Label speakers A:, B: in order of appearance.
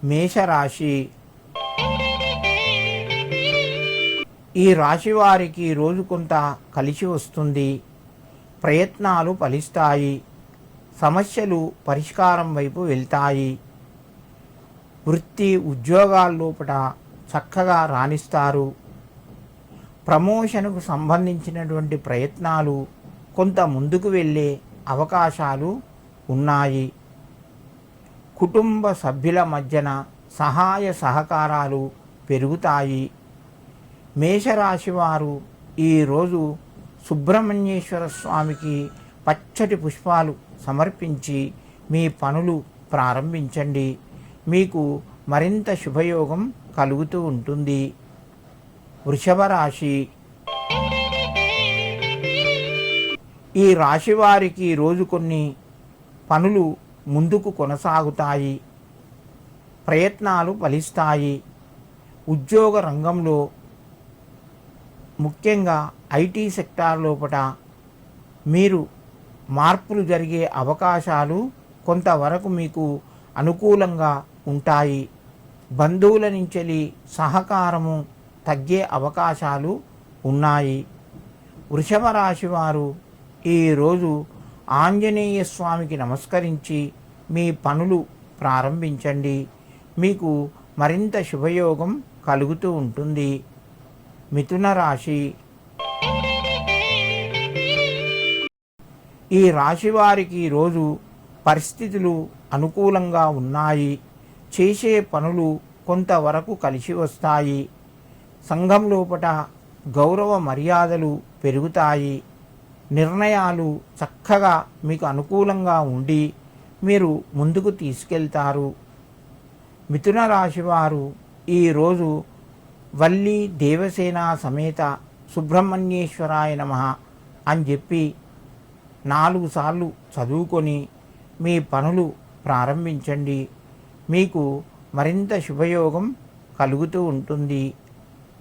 A: మేషరాశి. ఈ రాశి వారికి రోజు కొంత కలిసి వస్తుంది. ప్రయత్నాలు ఫలిస్తాయి. సమస్యలు పరిష్కారం వైపు వెళ్తాయి. వృత్తి ఉద్యోగాల్లోపట చక్కగా రాణిస్తారు. ప్రమోషన్కు సంబంధించినటువంటి ప్రయత్నాలు కొంత ముందుకు వెళ్ళే అవకాశాలు ఉన్నాయి. కుటుంబ సభ్యుల మధ్యన సహాయ సహకారాలు పెరుగుతాయి. మేషరాశి వారు ఈరోజు సుబ్రహ్మణ్యేశ్వర స్వామికి పచ్చటి పుష్పాలు సమర్పించి మీ పనులు ప్రారంభించండి. మీకు మరింత శుభయోగం కలుగుతూ ఉంటుంది. వృషభ రాశి. ఈ రాశి వారికి రోజు కొన్ని పనులు ముందుకు కొనసాగుతాయి. ప్రయత్నాలు ఫలిస్తాయి. ఉద్యోగ రంగంలో ముఖ్యంగా ఐటీ సెక్టార్ లోపల మీరు మార్పులు జరిగే అవకాశాలు కొంతవరకు మీకు అనుకూలంగా ఉంటాయి. బంధువుల నుంచి సహకారము తగ్గే అవకాశాలు ఉన్నాయి. వృషభ రాశి వారు ఈరోజు ఆంజనేయ స్వామికి నమస్కరించి మీ పనులు ప్రారంభించండి. మీకు మరింత శుభయోగం కలుగుతూ ఉంటుంది. మిథున రాశి. ఈ రాశి వారికి రోజు పరిస్థితులు అనుకూలంగా ఉన్నాయి. చేసే పనులు కొంతవరకు కలిసి వస్తాయి. సంఘం లోపట గౌరవ మర్యాదలు పెరుగుతాయి. నిర్ణయాలు చక్కగా మీకు అనుకూలంగా ఉండి మీరు ముందుకు తీసుకెళ్తారు. మిథున రాశి వారు ఈరోజు వల్లి దేవసేన సమేత సుబ్రహ్మణ్యేశ్వరాయ నమః అని చెప్పి 4 సార్లు చదువుకొని మీ పనులు ప్రారంభించండి. మీకు మరింత శుభయోగం కలుగుతూ ఉంటుంది.